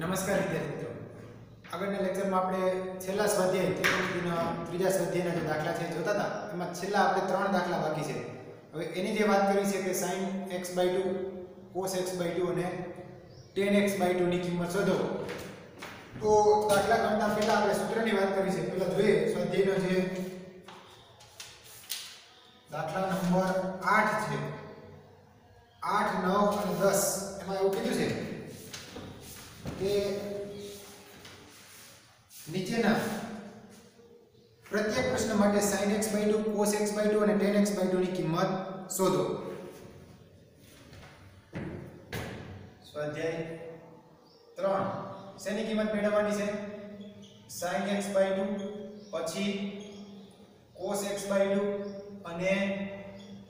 નમસ્કાર વિદ્યાર્થી મિત્રો, આગળના લેક્ચરમાં આપણે છેલ્લા સ્વાધ્યાય ત્રિકોણમિતિના ત્રીજા સ્વાધ્યાયના જે દાખલા છે જોતા હતા, એમાં છેલ્લા આપણે 3 દાખલા બાકી છે. હવે એની જે વાત કરી છે કે sin x/2 cos x/2 અને tan x/2 ની કિંમત શોધો. તો દાખલા ગણતા પહેલા આપણે સૂત્રની વાત કરી છે. પહેલા જોઈએ સ્વાધ્યાયનો જે દાખલા નંબર 8 છે, 8, 9 અને 10 એમાં એવું કીધું છે કે નીચેના પ્રત્યેક પ્રશ્ન માટે sin x/2 cos x/2 અને tan x/2 ની કિંમત શોધો. સ્વાધ્યાય 3 શેની કિંમત મેળવવાની છે? sin x/2 પછી cos x/2 અને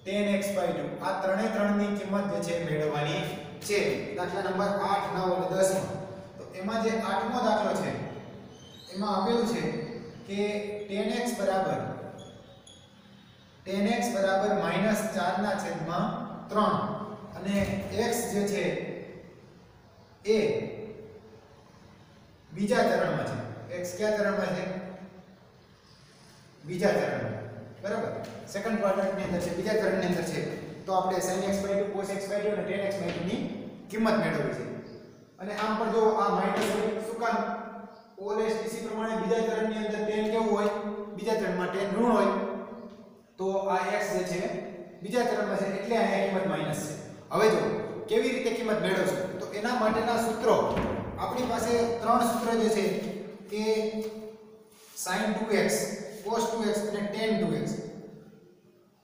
tan x/2 આ ત્રણે ત્રણની કિંમત જે છે મેળવવાની છે દાખલા નંબર 8, 9 અને 10 માં. તો એમાં જે 8મો દાખલો છે એમાં આપેલું છે કે tan x બરાબર -4/3 અને x જે છે એ બીજા ચરણમાં છે. x કયા ચરણમાં છે? બીજા ચરણમાં. બરાબર, સેકન્ડ ક્વાડ્રન્ટની અંદર છે, બીજા ચરણની અંદર છે. તો આપણે sin x/2 cos x/2 અને tan x/2 ની કિંમત મેળવવી છે. અને આમ પણ જો આ માઈનસ હોય શું કામ? ઓલવેઝ ઇસી પ્રમાણે બીજા ચરણની અંદર tan કેવું હોય? બીજા ચરણમાં tan ઋણ હોય. તો આ x જે છે બીજા ચરણમાં છે એટલે અહીંયા કિંમત માઈનસ છે. હવે જો કેવી રીતે કિંમત મેળવશું? તો એના માટેના સૂત્રો આપણી પાસે 3 સૂત્ર જે છે કે sin 2x cos 2x અને tan 2x.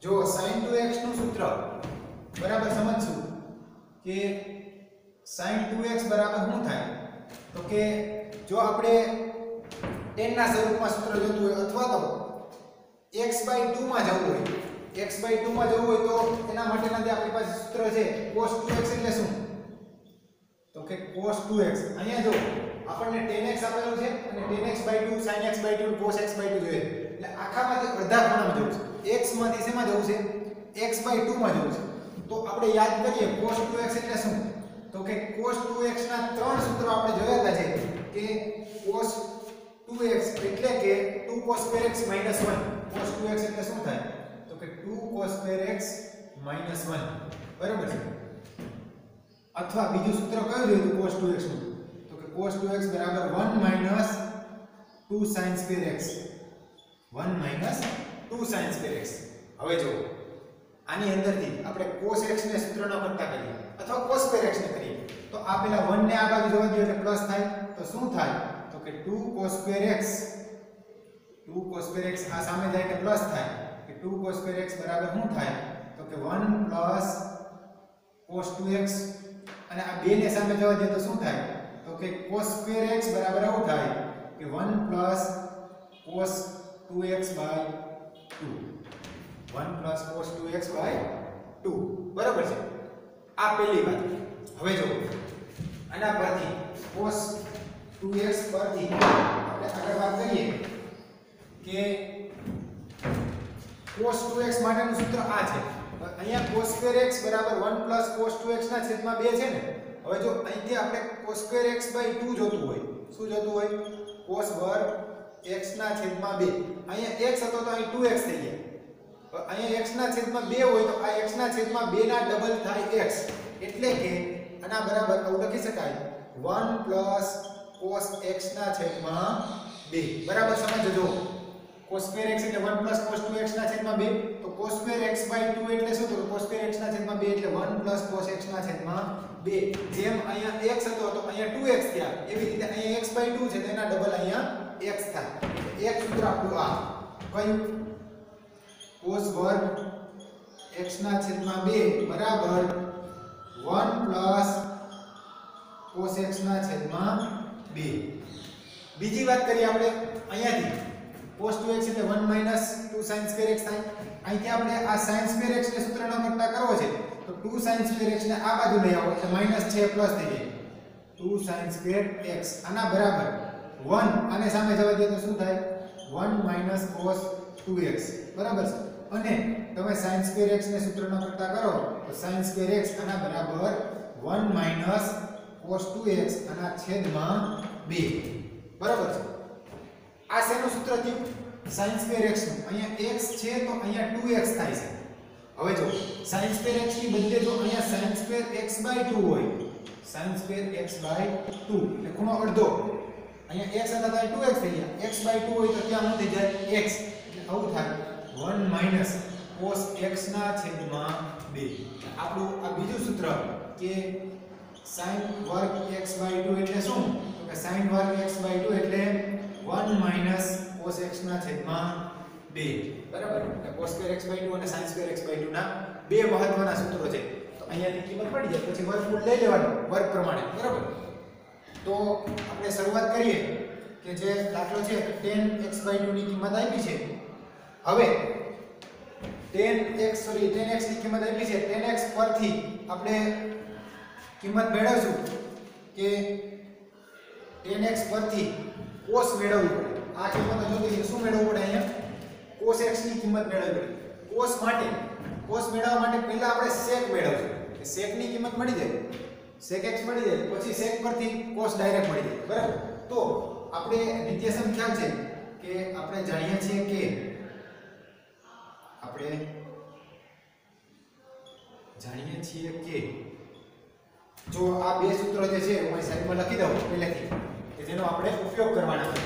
જો sin 2x નું સૂત્ર બરાબર સમજશું કે sin 2x બરાબર શું થાય? તો કે જો આપણે tan ના સ્વરૂપમાં સૂત્ર જોતું હોય અથવા તો x/2 માં જવું હોય, x/2 માં જવું હોય તો એના માટેના જે આપણી પાસે સૂત્ર છે cos 2x એટલે શું? તો કે cos 2x અહીંયા જો આપણને tan x આપેલું છે અને tan x/2 sin x/2 cos x/2 જોઈએ. એટલે આખામાંથી અડધા ખૂણામાં જવું છે. x માંથી શેમાં જવું છે? x/2 માં જવું છે. તો આપણે યાદ કરીએ cos 2x એટલે શું? તો કે cos 2x ના 3 સૂત્રો આપણે જોયા હતા છે કે cos 2x એટલે કે 2 cos square x - 1. cos 2x એટલે શું થાય? તો કે 2 cos square x - 1. બરાબર છે. અથવા બીજું સૂત્ર કયું જોયું cos 2x નું? તો કે cos 2x બરાબર 1 - 2 sin square x. 1 - 2 sin square x. હવે જો આની અંદરથી આપણે cos x ને સૂત્રનો કરતા કરીએ અથવા cos square x ને કરીએ તો આ પેલા 1 ને આ બાજુ જવા દો એટલે પ્લસ થાય. તો શું થાય? તો કે 2 cos square x આ સામે જાય એટલે પ્લસ થાય કે 2 cos square x બરાબર શું થાય? તો કે 1 plus cos 2x અને આ બે ને સામે જવા દે તો શું થાય? તો કે cos square x બરાબર આવું થાય કે 1 plus cos 2x by 2. 1 plus cos 2x by 2. બરાબર છે. આ પહેલી વાત. હવે જો આના પરથી cos 2x પરથી આપણે આગળ વાત કરીએ કે cos 2x માટેનું સૂત્ર આ છે. અહીંયા cos square x બરાબર 1 plus cos 2x ના છેદમાં 2 છે ને. હવે જો અહીંથી આપણે cos square x by 2 જોતું હોય, શું જોતું હોય? cos વર્ગ x ના છેદમાં 2. અહીંયા x હતો તો અહીં 2x થઈ ગયા. અહીંયા x ના છેદમાં 2 હોય તો આ x ના છેદમાં 2 ના ડબલ થાય x. એટલે કે આના બરાબર આવું લખી શકાય 1 plus cos x ના છેદમાં 2. બરાબર સમજજો. cos square x એટલે 1 plus cos 2x ના છેદમાં 2. તો cos square x by 2 એટલે શું? તો cos square x ના છેદમાં 2 એટલે 1 plus cos x ના છેદમાં 2. જેમ અહીંયા x હતો તો અહીંયા 2x થયા, એવી રીતે અહીંયા x by 2 છે તો એના ડબલ અહીંયા x થાય. એક સૂત્ર આપણું આ કયું? cos વર્ગ x ના છેદમાં 2 બરાબર 1 plus cos x ના છેદમાં 2. બીજી વાત કરીએ આપણે અહીંયાથી cos 2x એટલે 1 - 2 sin square x થાય. અહીંથી આપણે આ sin square x ને સૂત્રનો કરતા કરવો છે તો 2 sin square x ને આ બાજુ લઈ આવો એટલે માઈનસ છે પ્લસ થઈ જાય 2 sin square x. આના બરાબર 1 આને સામે જવા દે તો શું થાય? 1 - cos 2x. બરાબર છે. અને તમે sin square x ને સૂત્રનો કરતા કરો તો sin square x આના બરાબર 1 - cos 2x અને આ છેદમાં 2 બરાબર છે આ શેનું સૂત્ર થયું sin square x નું અહીંયા x છે તો અહીંયા 2x થાય છે હવે જો sin square x ની બદલે જો અહીંયા sin square x/2 હોય sin square x/2 એટલે ખૂણો અડધો અહીંયા x હતા તો 2x થઈ ગયા x/2 હોય તો ત્યાં શું થઈ જાય x એટલે આવું થાય 1 cos x ના છેદમાં 2 આપણું આ બીજું સૂત્ર કે sin વર્ગ x/2 એટલે શું તો કે sin વર્ગ x/2 એટલે 1 cos x ના છેદમાં 2 બરાબર એટલે cos square x/2 અને sin square x/2 ના બે મહત્વના સૂત્રો છે તો અહીંયાથી કિંમત મળી જાય પછી વર્ગમૂળ લઈ લેવાનું વર્ગ પ્રમાણે બરાબર તો આપણે શરૂઆત કરીએ કે જે દાખલો છે 10x/2 ની કિંમત આપી છે હવે 10x ની કિંમત આપી છે 10x પરથી આપણે કિંમત મેળવશું કે 10x પરથી cos મેળવવું પડે આ કિંમત જોતી શું મેળવવું પડે અહીંયા cos x ની કિંમત મેળવવી પડે cos મેળવવા માટે પહેલા આપણે sec મેળવશું કે sec ની કિંમત મળી જાય sec x મળી જાય પછી sec પરથી cos ડાયરેક્ટ મળી જાય બરાબર તો આપણે નિત્યસમ ખ્યાલ છે કે આપણે જાણીએ છીએ કે જો આ બે સૂત્રો જે છે હું અહીં સાઈડમાં લખી દઉં પહેલેથી કે જેનો આપણે ઉપયોગ કરવાના છે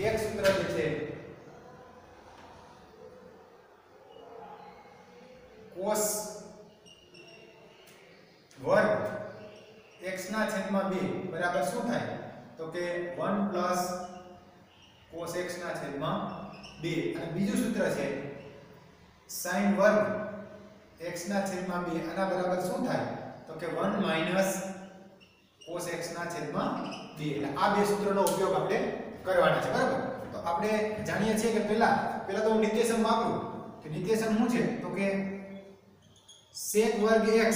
એક સૂત્ર જે છે cos વર્ગ x ના છેદમાં 2 બરાબર શું થાય તો કે 1 cos x ના છેદમાં 2 અને બીજું સૂત્ર છે sin વર્ગ x ના છેદમાં 2 આના બરાબર શું થાય તો કે 1 cos x ના છેદમાં 2 એટલે આ બે સૂત્રોનો ઉપયોગ આપણે કરવાના છે બરાબર તો આપણે જાણીએ છીએ કે પહેલા તો હું નિત્યસમ વાપરું કે નિત્યસમ શું છે તો કે sec વર્ગ x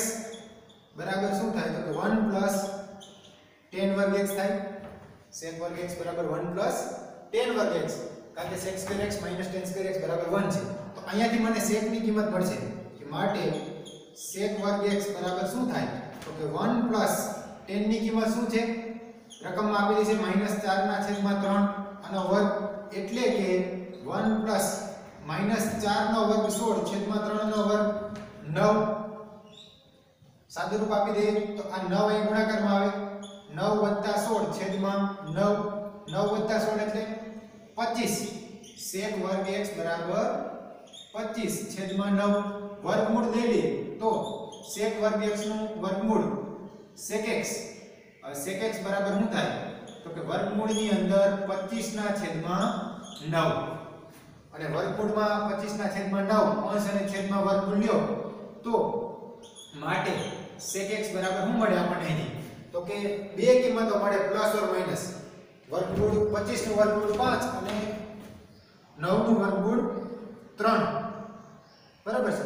બરાબર શું થાય તો કે 1 tan વર્ગ x થાય sec વર્ગ x બરાબર 1 tan વર્ગ x કારણ કે sec square x - tan square x બરાબર 1 છે તો અહીંયાથી મને sec ની કિંમત મળશે કે માટે sec વર્ગ x બરાબર શું થાય તો કે 1 tan ની કિંમત શું છે રકમમાં આપેલી છે -4 ના છેદમાં 3 આનો વર્ગ એટલે કે 1 -4 નો વર્ગ 16 છેદમાં 3 નો વર્ગ 9 સાદું રૂપ આપી દઈએ તો આ 9 અહીં ગુણાકારમાં આવે 9 + 16 છેદમાં 9 9 + 16 એટલે 25 sec વર્ગ x બરાબર 25 છેદમાં 9 વર્ગમૂળ લઈ લઈએ તો sec વર્ગ x નું વર્ગમૂળ sec x બરાબર શું થાય તો કે વર્ગમૂળની અંદર 25 ના છેદમાં 9 અને વર્ગમૂળમાં 25 ના છેદમાં 9 અંશ અને છેદમાં વર્ગમૂળ લ્યો તો માટે sec x બરાબર શું મળે આપણને અહીં તો કે બે કિંમતો મળે પ્લસ ઓર માઈનસ વર્ગમૂળ 25 નું વર્ગમૂળ 5 અને 9 નું વર્ગમૂળ 3 બરાબર છે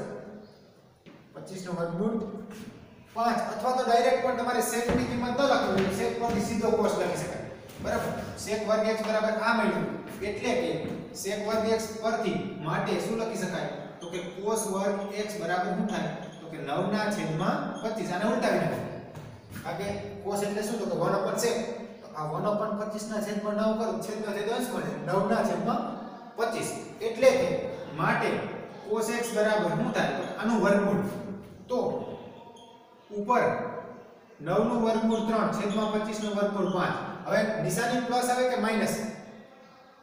25 નું વર્ગમૂળ 5 અથવા તો ડાયરેક્ટ પણ તમારે sec ની કિંમત ન લખવી હોય sec પરથી સીધો cos લખી શકાય બરાબર sec વર્ગ x બરાબર આ મળ્યું એટલે કે sec વર્ગ x પરથી માટે શું લખી શકાય તો કે cos વર્ગ x બરાબર શું થાય તો કે 9 ના છેદમાં 25 આને ઉલટાવી નાખો કારણ કે cos એટલે શું તો કે 1/sec તો આ 1/25 ના છેદમાં 9 કરો છેદનો છેદ અંશ મળે 9 ના છેદમાં 25 એટલે કે માટે cos x બરાબર શું થાય તો આનું વર્ગમૂળ તો ઉપર 9 નું વર્ગમૂળ 3 છેદમાં 25 નું વર્ગમૂળ 5 હવે નિશાની પ્લસ આવે કે માઈનસ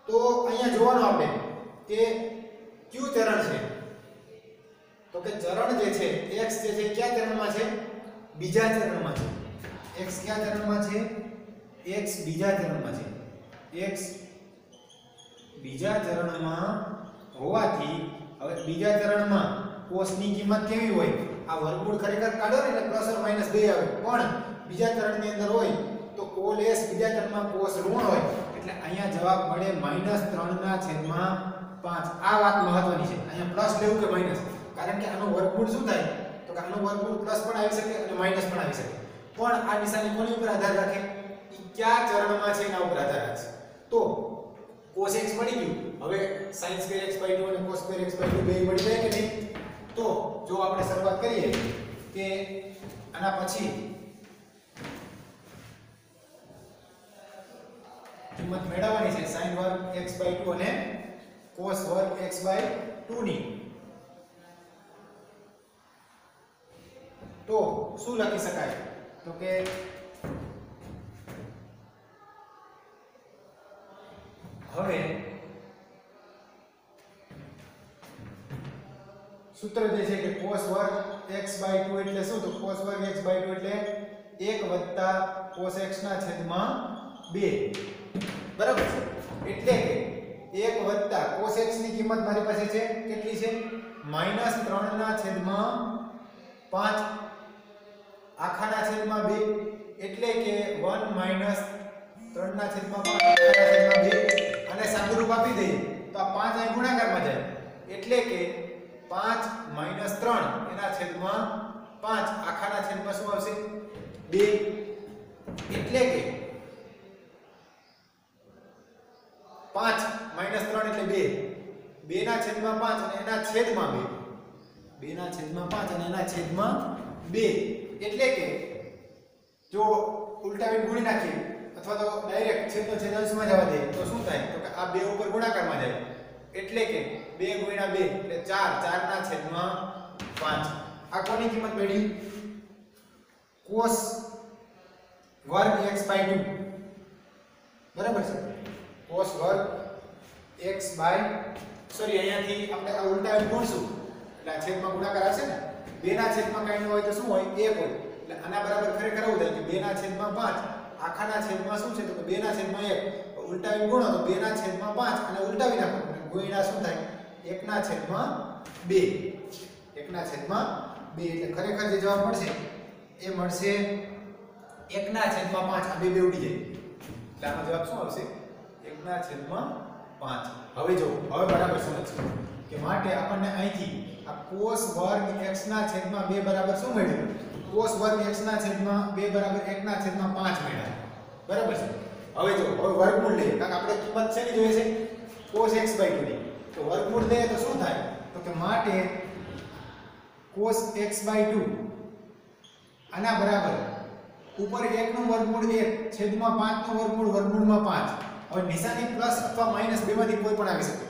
તો અહીંયા જોવાનું આપણે કે કયું ચરણ છે તો કે ચરણ જે છે x જે છે કયા ચરણમાં છે બીજા ચરણમાં છે x કયા ચરણમાં છે x બીજા ચરણમાં છે x બીજા ચરણમાં હોવાથી હવે બીજા ચરણમાં cos ની કિંમત કેવી હોય આ વર્ગમૂળ ખરેખર કાઢો ને એટલે પ્લસ ઓર માઈનસ 2 આવે પણ બીજા ચરણની અંદર હોય તો cos s બીજા ચરણમાં cos ઋણ હોય એટલે અહીંયા જવાબ મળે -3/5 આ વાત મહત્વની છે અહીંયા પ્લસ લેવું કે માઈનસ કારણ કે આનું વર્ગમૂળ શું થાય તો કે આનું વર્ગમૂળ પ્લસ પણ આવી શકે અને માઈનસ પણ આવી શકે પણ આ નિશાની કોની ઉપર આધાર રાખે ઈ કયા ચરણમાં છે એના ઉપર આધાર રાખે તો cos x મળી ગયું હવે sin square x/2 અને cos square x/2 બે મળી જાય કે નહીં તો જો આપણે શરૂઆત કરીએ કે આના પછી કિંમત મેળવવાની છે sin વર્ગ x/2 અને cos વર્ગ x/2 ની, તો શું લખી શકાય? તો કે હવે સૂત્ર જે છે કે cos વર્ગ x/2 એટલે શું? તો cos વર્ગ x/2 એટલે 1 cos x ના છેદમાં 2, બરાબર છે? એટલે કે 1 cos x ની કિંમત મારી પાસે છે કેટલી છે? -3 ના છેદમાં 5 આખાના છેદમાં 2, એટલે કે 1 - 3 ના છેદમાં 5 આખાના છેદમાં 2, અને સાદુરૂપ આપી દઈએ તો આ 5 અહીં ગુણાકારમાં જાય, એટલે કે 5 - 3 એના છેદમાં 5 આખાના છેદમાં શું આવશે? 2, એટલે કે 5 - 3 એટલે 2, 2 ના છેદમાં 5 અને એના છેદમાં 2, 2 ના છેદમાં 5 અને એના છેદમાં 2, એટલે કે જો ઉલટાવીને ગુણી નાખીએ અથવા તો ડાયરેક્ટ છેદનો છેદ અંશમાં જવા દઈએ તો શું થાય? તો કે આ 2 ઉપર ગુણાકારમાં જાય, એટલે કે 2 × 2 એટલે 4, 4 ના છેદમાં 5. આ કોની કિંમત મળી? cos વર્ગ x/2, બરાબર છે? cos વર્ગ અહીંયાથી આપણે આ ઉલટાવીને ગુણશું એટલે આ છેદમાં ગુણાકાર આવશે ને, 2 ના છેદમાં કાંઈ ન હોય તો શું હોય? 1 હોય, એટલે આના બરાબર ખરેખર આવું થાય કે 2 ના છેદમાં 5 આખાના છેદમાં શું છે? તો કે 2 ના છેદમાં 1, ઉલટાવીને ગુણો તો 2 ના છેદમાં 5 અને ઉલટાવી નાખો ગુણ્યા શું થાય? 1 ના છેદમાં 2, 1 ના છેદમાં 2, એટલે ખરેખર જે જવાબ મળશે એ મળશે 1 ના છેદમાં 5. આ 2 ઉડી જાય એટલે આનો જવાબ શું આવશે? 1 ના છેદમાં 5. હવે જો હવે બરાબર સમજજો કે માટે આપણને અહીંથી આ cos વર્ગ x ના છેદમાં 2 બરાબર શું મળ્યું? cos વર્ગ x ના છેદમાં 2 બરાબર 1 ના છેદમાં 5 મળ્યા, બરાબર છે? હવે જો હવે વર્ગમૂળ લઈએ, કારણ કે આપણે કિંમત શેની જોઈએ છે? cos x/2 ની. તો વર્ગમૂળ લઈએ તો શું થાય? તો કે માટે cos x/2 આના બરાબર ઉપર 1 નું વર્ગમૂળ 1 છેદમાં 5 નું વર્ગમૂળ વર્ગમૂળમાં 5. હવે નિશાની પ્લસ અથવા માઈનસ બેમાંથી કોઈ પણ આવી શકે.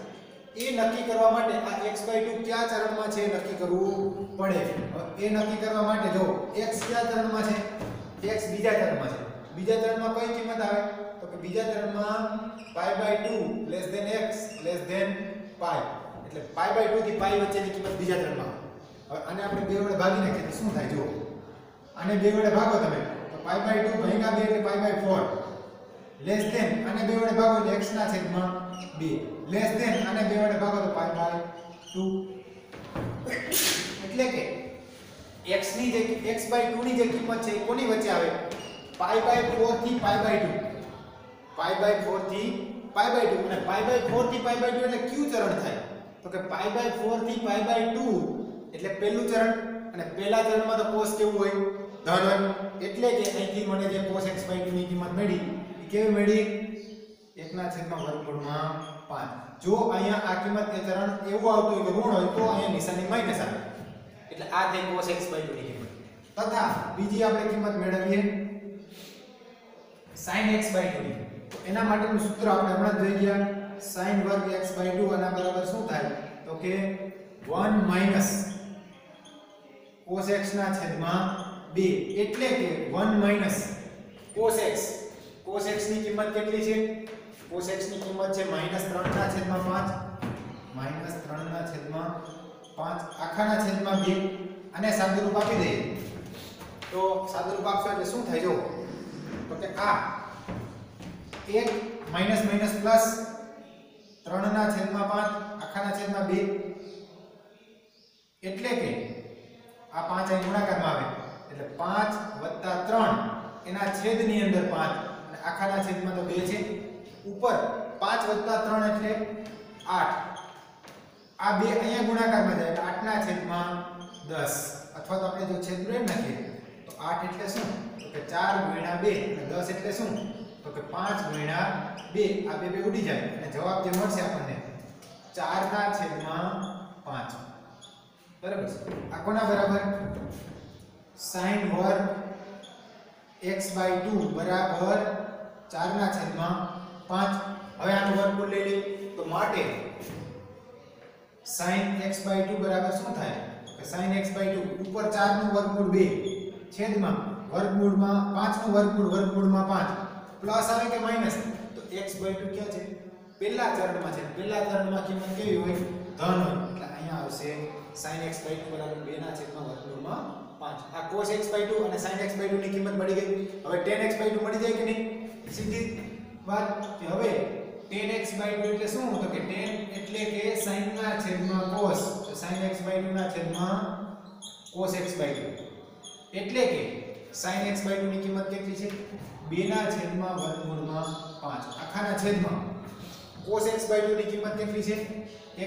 એ નક્કી કરવા માટે આ x/2 કયા ચરણમાં છે નક્કી કરવું પડે. હવે એ નક્કી કરવા માટે જો x કયા ચરણમાં છે? x બીજા ચરણમાં છે. બીજા ચરણમાં કઈ કિંમત આવે? તો કે બીજા ચરણમાં π/2 x π, એટલે π/2 થી π વચ્ચેની કિંમત બીજા ચરણમાં. હવે આને આપણે 2 વડે ભાગી નાખીએ તો શું થાય? જો આને 2 વડે ભાગો તમે તો π/2 ભાગ્યા 2 એટલે π/4, લેસ ધેન આને 2 વડે ભાગો એટલે x ના છેદમાં 2, લેસ ધેન આને 2 વડે ભાગો તો π/2, એટલે કે x ની જે x/2 ની જે કિંમત છે એ કોની વચ્ચે આવે? π/4 થી π/2, π/4 થી π/2, અને π/4 થી π/2 એટલે કયું ચરણ થાય? તો કે π/4 થી π/2 એટલે પહેલું ચરણ, અને પહેલા ચરણમાં તો cos કેવું હોય? ધન. એટલે કે અહીંથી મને જે cos x/2 ની કિંમત મળી એ કેવી મળી? 1 ના છેદમાં વર્ગમૂળમાં 5. જો અહીંયા આ કિંમત એ ચરણ એવું આવતું હોય કે ઋણ હોય તો અહીંયા નિશાની માઈનસ આવે, એટલે આ થઈ cos x/2 ની કિંમત. તથા બીજી આપણે કિંમત મેળવીએ sin x/2 ની. તો એના માટેનું સૂત્ર આપણે હમણાં જ જોઈ ગયા. sin વર્ગ x/2 આના બરાબર શું થાય? તો કે 1 - cos x ના છેદમાં 2, એટલે કે 1 - cos x. cos x ની કિંમત કેટલી છે? cos x ની કિંમત છે -3 ના છેદમાં 5, -3 ના છેદમાં 5 આખાના છેદમાં 2, અને સાદુરૂપ આપી દઈએ તો સાદુરૂપ આપશો એટલે શું થાય? જો તો કે આ 1 માઈનસ માઈનસ પ્લસ 3 ના છેદમાં 5 આખાના છેદમાં 2, એટલે કે આ 5 અહીં ગુણાકારમાં આવે એટલે 5 + 3 એના છેદની અંદર 5 અને આખાના છેદમાં તો 2 છે. ઉપર 5 + 3 એટલે 8. આ 2 અહીંયા ગુણાકારમાં જાય એટલે 8 ના છેદમાં 10, અથવા તો આપણે જો છેદ ઉડાડી નાખીએ તો 8 એટલે શું? તો કે 4 × 2, અને 10 એટલે શું? તો કે 5 × 2. આ 2 ઉડી જાય અને જવાબ જે મળશે આપણને 4 ના છેદમાં 5. બરાબર છે? આ કોના બરાબર? sin વર્ગ x/2 બરાબર 4 ના છેદમાં 5. હવે આનું વર્ગમૂળ લઈ લઈએ તો માટે sin x/2 બરાબર શું થાય કે sin x/2 ઉપર 4 નું વર્ગમૂળ 2 છેદમાં વર્ગમૂળમાં 5 નું વર્ગમૂળ વર્ગમૂળમાં 5 પ્લસ આવે કે માઈનસ તો x/2 ક્યાં છે પહેલા ચરણમાં છે પહેલા ચરણમાં કિંમત કેવી હોય ધન હોય એટલે અહીંયા આવશે sin x/2 બરાબર 2 ના છેદમાં વર્ગમૂળમાં 5 આ cos x/2 અને sin x/2 ની કિંમત મળી ગઈ હવે tan x/2 મળી જાય કે નહીં સીધી વાત કે હવે tan x/2 એટલે શું તો કે tan એટલે કે sin ના છેદમાં cos તો sin x/2 ના છેદમાં cos x/2 એટલે કે sin x/2 ની કિંમત કેટલી છે 2 ના છેદમાં વર્ગમૂળમાં 5 આખાના છેદમાં cos x/2 ની કિંમત કેટલી છે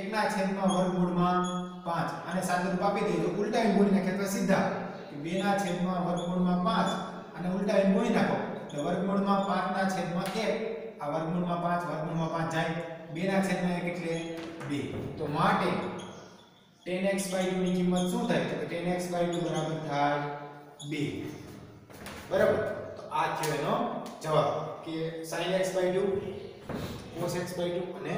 1 ના છેદમાં વર્ગમૂળમાં 5 અને સાદુરૂપ આપી દેજો ઉલટાઈને ગુણી નાખે તો સીધા કે 2 ના છેદમાં વર્ગમૂળમાં 5 અને ઉલટાઈને ગુણી નાખો તો વર્ગમૂળમાં 5 ના છેદમાં 1 આ વર્ગમૂળમાં 5 વર્ગમૂળમાં 5 જાય 2 ના છેદમાં 1 એટલે 2 તો માટે tan x/2 ની કિંમત શું થાય તો tan x/2 બરાબર થાય 2 બરાબર તો આ થયો એનો જવાબ કે sin x/2 cos x/2 અને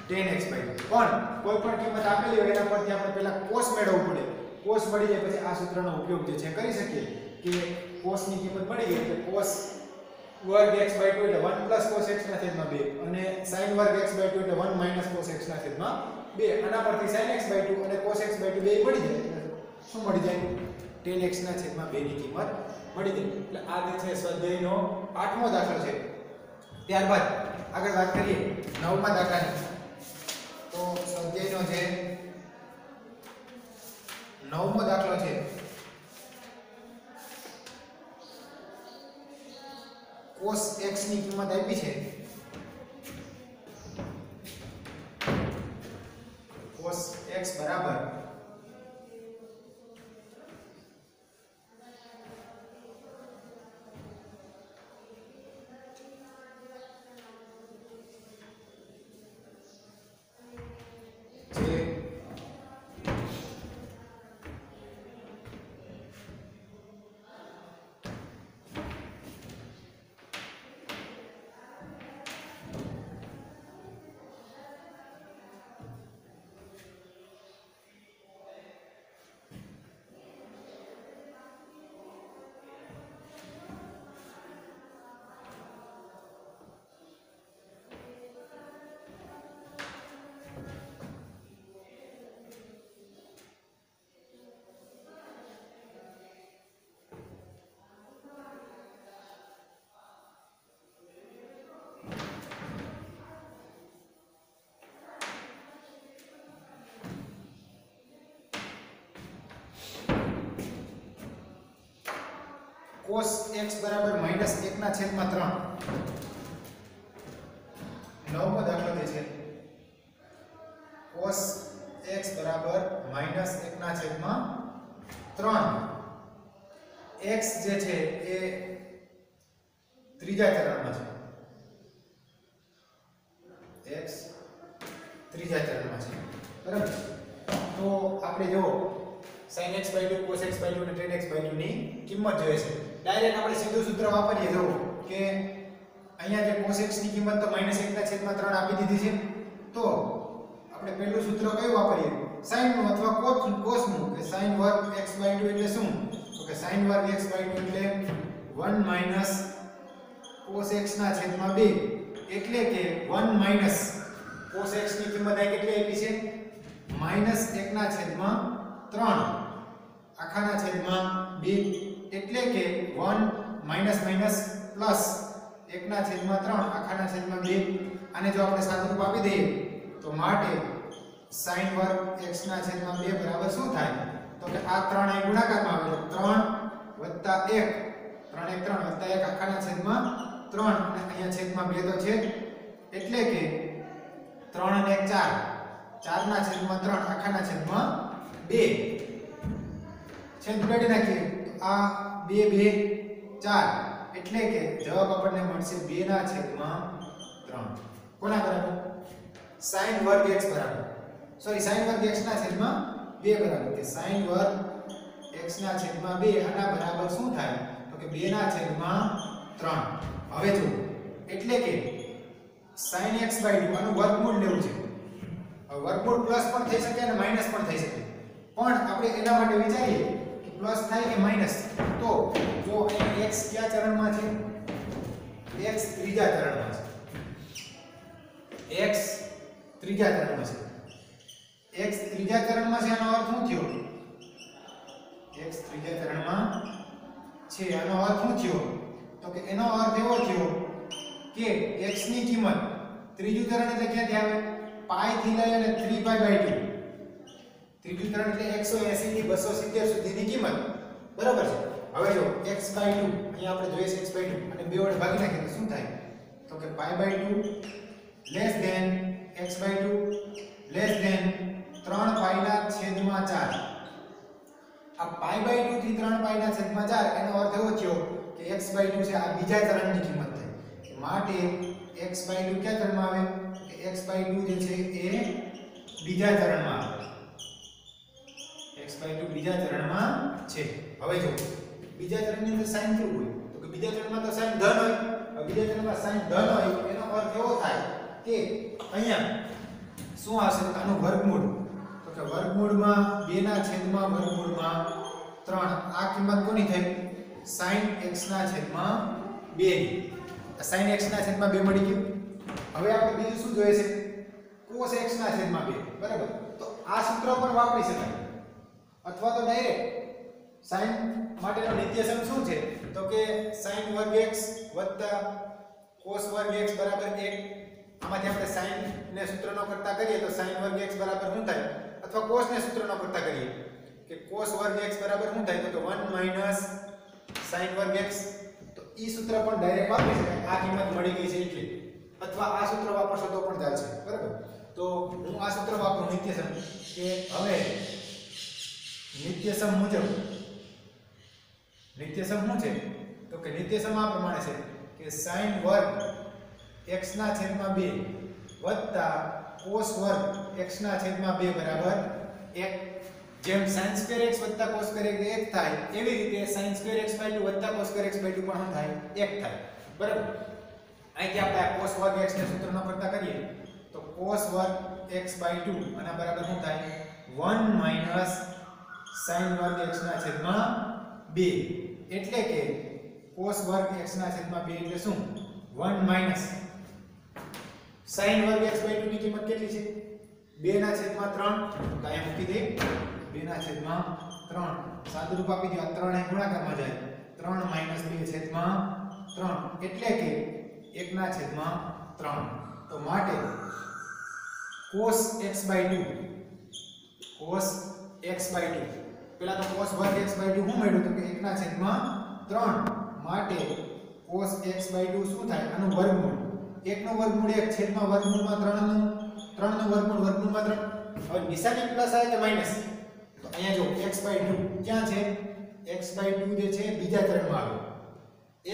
tan x/2 પણ કોઈ પણ કિંમત આપેલી હોય એના પરથી આપણે પહેલા cos મેળવવું પડે cos મળી જાય પછી આ સૂત્રનો ઉપયોગ જે છે કરી શકીએ કે cos ની કિંમત મળી ગઈ એટલે cos વર્ગ x/2 એટલે 1 cos x ના છેદમાં 2 અને sin વર્ગ x/2 એટલે 1 cos x ના છેદમાં 2 આના પરથી sin x/2 અને cos x/2 બે મળી જાય એટલે શું મળી જાય tan x ના છેદમાં 2 ની કિંમત મળી જાય એટલે આ જે છે સ્વાધ્યાયનો 8મો દાખલો છે ત્યારબાદ આગળ વાત કરીએ 9મા દાખલાની તો સ્વાધ્યાયનો જે 9મો દાખલો છે cos x ની કિંમત આપી છે cos x બરાબર cos x બરાબર -1 ના છેદમાં 3 નવમો દાખલો જે છે cos x બરાબર -1 ના છેદમાં 3 x જે છે એ ત્રીજા ચરણમાં છે x ત્રીજા ચરણમાં છે બરાબર તો આપણે જો sin x/2 cos x/2 અને tan x/2 ની કિંમત જોઈએ છે ડાયરેક્ટ આપણે સીધું સૂત્ર વાપરીએ જો કે અહીંયા જે cos x ની કિંમત તો -1 ના છેદમાં 3 આપી દીધી છે તો આપણે પહેલું સૂત્ર કયું વાપરીએ sin નું અથવા cos નું કે sin વર્ગ x/2 એટલે શું તો કે sin વર્ગ x/2 એટલે 1 cos x ના છેદમાં 2 એટલે કે 1 cos x ની કિંમત આ કેટલી આપી છે -1 ના છેદમાં 3 આખાના છેદમાં 2 એટલે કે 1 પ્લસ 1 ના છેદમાં 3 આખાના છેદમાં 2 આને જો આપણે સાદુરૂપ આપી દઈએ તો માટે sin વર્ગ x ના છેદમાં 2 બરાબર શું થાય તો કે આ 3 અહીં ગુણાકારમાં આવે તો 3 + 1 3 + 1 આખાના છેદમાં 3 અને અહીંયા છેદમાં 2 તો છે એટલે કે 3 અને 1 4 4 ના છેદમાં 3 આખાના છેદમાં 2 છેદ ઉડાડી નાખીએ આ 2 2 4 એટલે કે જવાબ આપણને મળશે 2 ના છેદમાં 3 કોના બરાબર sin વર્ગ x બરાબર sin વર્ગ x ના છેદમાં 2 બરાબર કે sin વર્ગ x ના છેદમાં 2 આના બરાબર શું થાય તો કે 2 ના છેદમાં 3 હવે જો એટલે કે sin x/2 આનું વર્ગમૂળ લેવું છે. હવે વર્ગમૂળ પ્લસ પણ થઈ શકે અને માઈનસ પણ થઈ શકે, પણ આપણે એના માટે વિચારીએ કે પ્લસ થાય કે માઈનસ. તો જો અહીં x કયા ચરણમાં છે? x ત્રીજા ચરણમાં છે. x ત્રીજા ચરણમાં છે. x ત્રીજા ચરણમાં છે, આનો અર્થ શું થયો? x ત્રીજા ચરણમાં છે, આનો અર્થ શું થયો? તો કે એનો અર્થ એવો થયો કે x ની કિંમત ત્રીજું ચરણ એટલે ક્યાંથી આવે? પાઈ થી લઈ અને 3π/2. ત્રીજું ચરણ એટલે 180 થી 270 સુધીની કિંમત, બરાબર છે. હવે જો x/2 અહીંયા આપણે જોઈએ છે x/2 અને બે વડે ભાગી નાખીએ તો શું થાય? તો કે π/2 less than x/2 less than 3π/4. આ π/2 થી 3π/4 એનો અર્થ એવો થયો કે x/2 છે આ બીજા ચરણની કિંમત થાય. માટે x/2 કયા ચરણમાં આવે? કે x/2 જે છે એ બીજા ચરણમાં આવે. x/2 બીજા ચરણમાં છે. હવે જો બીજા ચરણની અંદર sin કેવું હોય? તો કે બીજા ચરણમાં તો sin ધન હોય. હવે બીજા ચરણમાં sin ધન હોય એનો અર્થ એવો થાય કે અહીંયા શું આવશે? તો આનું વર્ગમૂળ. તો કે વર્ગમૂળમાં 2 ના છેદમાં વર્ગમૂળમાં 3. આ કિંમત કોની થઈ? sin x ના છેદમાં 2 ની. sin x ના છેદમાં 2 મળી ગયું. હવે આપણે બીજું શું જોઈએ છે? cos x ના છેદમાં 2, બરાબર. તો આ સૂત્ર પણ વાપરી શકાય, અથવા તો ડાયરેક્ટ sin માટેનો નિત્યસમ શું છે? તો કે sin વર્ગ x cos વર્ગ x બરાબર 1. આમાંથી આપણે sin ને સૂત્રનો કરતા કરીએ તો sin વર્ગ x બરાબર શું થાય? અથવા cos ને સૂત્રનો કરતા કરીએ કે cos વર્ગ x બરાબર શું થાય? તો 1 માઈનસ sin વર્ગ x. તો ઈ સૂત્ર પણ ડાયરેક્ટ વાપરી શકાય. આ કિંમત મળી ગઈ છે એટલે, અથવા આ સૂત્ર વાપરશો તો પણ ચાલશે, બરાબર. તો હું આ સૂત્ર વાપરું નિત્યસમ કે હવે નિત્યસમ મુજબ નિત્યસમ શું છે? તો કે નિત્યસમ આ પ્રમાણે છે કે sin વર્ગ x ના છેદમાં 2 વત્તા cos વર્ગ x ના છેદમાં 2 બરાબર 1. જેમ sin સ્ક્વેર x વત્તા cos સ્ક્વેર x 1 થાય, એવી રીતે sin સ્ક્વેર x/2 વત્તા cos સ્ક્વેર x/2 પણ શું થાય? 1 થાય, બરાબર. અહીંથી આપણે આ cos વર્ગ x ને સૂત્રનો કરતા કરીએ તો cos વર્ગ x/2 આના બરાબર શું થાય? 1 માઈનસ sin વર્ગ x ના છેદમાં 2. એટલે કે cos વર્ગ x ના છેદમાં 2 એટલે શું? 1 માઈનસ sin વર્ગ x/2 ની કિંમત કેટલી છે? 2 ના છેદમાં 3. તો અહીંયા મૂકી દે 2 ના છેદમાં 3. સાદું રૂપ આપી દો. આ 3 એ ગુણાકારમાં જાય. 3 માઈનસ 2 છેદમાં 3 એટલે કે 1 ના છેદમાં 3. તો માટે cos x/2 પેલા તો cos વર્ગ x/2 શું મળ્યું? તો કે 1 ના છેદમાં 3. માટે cos x/2 શું થાય? આનું વર્ગમૂળ. 1 નું વર્ગમૂળ 1 છેદમાં વર્ગમૂળમાં 3 નું વર્ગમૂળ વર્ગમૂળમાં 3. હવે નિશાની પ્લસ આવે કે માઈનસ? તો અહીંયા જો x/2 ક્યાં છે? x/2 જે છે બીજા ચરણમાં આવે.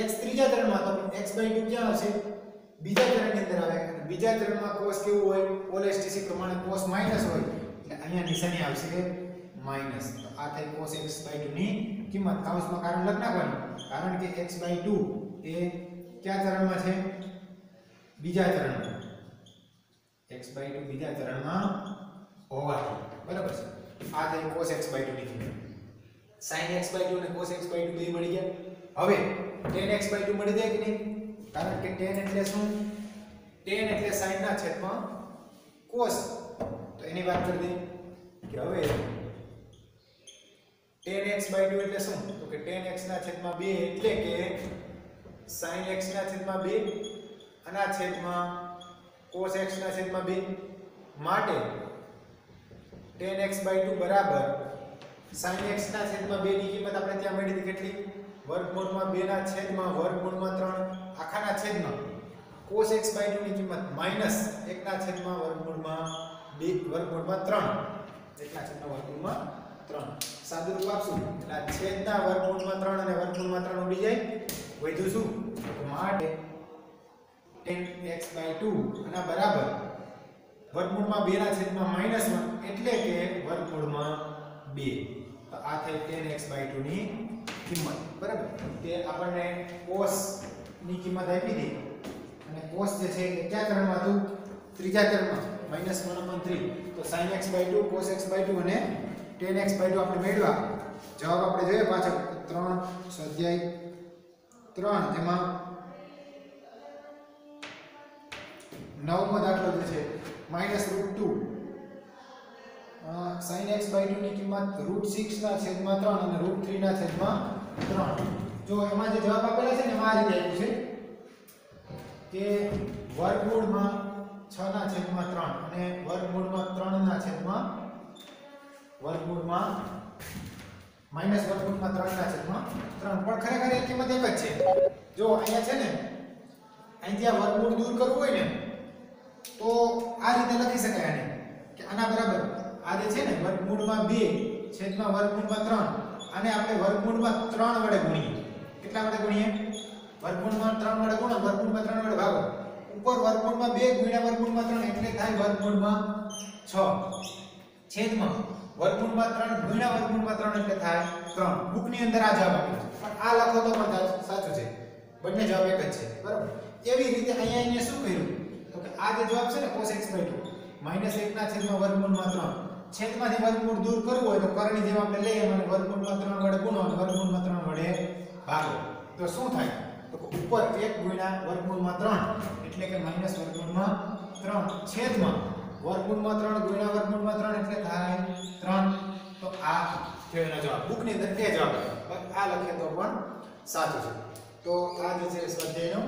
x ત્રીજા ચરણમાં, તો x/2 ક્યાં આવશે? બીજા ચરણની અંદર આવે. અને બીજા ચરણમાં cos કેવું હોય? OLSTC પ્રમાણે cos માઈનસ હોય. એટલે અહીંયા નિશાની આવશે માઈનસ. તો આ થાય cos x/2 ની કિંમત. કૌંસમાં કારણ લખ નાખવાનું, કારણ કે x/2 એ કયા ચરણમાં છે? બીજા ચરણમાં. x/2 બીજા ચરણમાં હોવાથી, બરાબર છે. આ થઈ cos x/2 ની કિંમત. sin x/2 અને cos x/2 બે મળી ગયા. હવે tan x/2 મળી જાય કે નહીં? કારણ કે tan એટલે શું? tan એટલે sin ના છેદમાં cos. તો એની વાત કરી દઈએ કે હવે tan x/2 એટલે શું? તો કે tan x ના છેદમાં 2 એટલે કે sin x ના છેદમાં 2 અને આ છેદમાં cos x ના છેદમાં 2. માટે tan x/2 બરાબર sin x ના છેદમાં 2 ની કિંમત આપણે ત્યાં મળી હતી કેટલી? વર્ગમૂળમાં 2 ના છેદમાં વર્ગમૂળમાં 3 આખાના છેદમાં cos x/2 ની કિંમત માઈનસ 1 ના છેદમાં વર્ગમૂળમાં 2 વર્ગમૂળમાં 3. 1 ના છેદમાં વર્ગમૂળમાં 3. સાદું રૂપ આપશું એટલે છેદના વર્ગમૂળમાં 3 અને વર્ગમૂળમાં 3 ઉડી જાય. વધ્યું શું? માટે tan x/2 આના બરાબર વર્ગમૂળમાં 2 ના છેદમાં -1 એટલે કે વર્ગમૂળમાં 2. તો આ થઈ tan x/2 ની કિંમત, બરાબર. તે આપણને cos ની કિંમત આપી દી અને cos જે છે એ કયા ચરણમાં હતું? ત્રીજા ચરણમાં -1/3. તો sin x/2 cos x/2 અને tan x/2 આપણે મેળવ્યા. જવાબ આપણે જોઈએ પાછળ 3 સ્વાધ્યાય 3 જેમાં 9મો દાખલો જે છે -√2 sin x/2 ની કિંમત √6 ના છેદમાં 3 અને √3 ના છેદમાં 3. જો એમાં જે જવાબ આપેલા છે ને એમાં આ રીતે આપ્યું છે કે વર્ગમૂળમાં 6 ના છેદમાં 3 અને વર્ગમૂળમાં 3 ના છેદમાં વર્ગમૂળમાં માઈનસ વર્ગમૂળમાં 3 ના છેદમાં 3. પણ ખરેખર એ કિંમત એક જ છે. જો અહીંયા છે ને અહીંથી આ વર્ગમૂળ દૂર કરવું હોય ને તો આ રીતે લખી શકાય આને કે આના બરાબર આ જે છે ને વર્ગમૂળમાં 2 છેદમાં વર્ગમૂળમાં 3 આને આપણે વર્ગમૂળમાં 3 વડે ગુણીએ. કેટલા વડે ગુણીએ? વર્ગમૂળમાં 3 વડે ગુણો વર્ગમૂળમાં 3 વડે ભાગો. ઉપર વર્ગમૂળમાં 2 ગુણ્યા વર્ગમૂળમાં 3 એટલે થાય વર્ગમૂળમાં 6 છેદમાં વર્ગમૂળમાં 3 ગુણ્યા વર્ગમૂળમાં 3 એટલે થાય 3. બુકની અંદર આ જવાબ આપેલો છે પણ આ લખો તો પણ સાચું છે. બંને જવાબ એક જ છે. બરાબર. એવી રીતે અહીંયા એને શું કર્યું તો કે આ જે જવાબ છે ને cos x/2 -1 ના છેદમાં વર્ગમૂળમાં 3 છેદમાંથી વર્ગમૂળ દૂર કરવું હોય તો કરણી જેમ આપણે લઈએ અને વર્ગમૂળમાં 3 વડે ગુણો અને વર્ગમૂળમાં 3 વડે ભાગો તો શું થાય તો કે ઉપર 1 ગુણ્યા વર્ગમૂળમાં 3 એટલે કે માઈનસ વર્ગમૂળમાં 3 છેદમાં વર્ગમૂળમાં 3 ગુણ્યા વર્ગમૂળમાં 3 એટલે થાય 3. તો આ છે એનો જવાબ. બુકની અંદર તે જવાબ પણ આ લખીએ તો પણ સાચું છે. તો આ જે છે સ્વાધ્યાયનો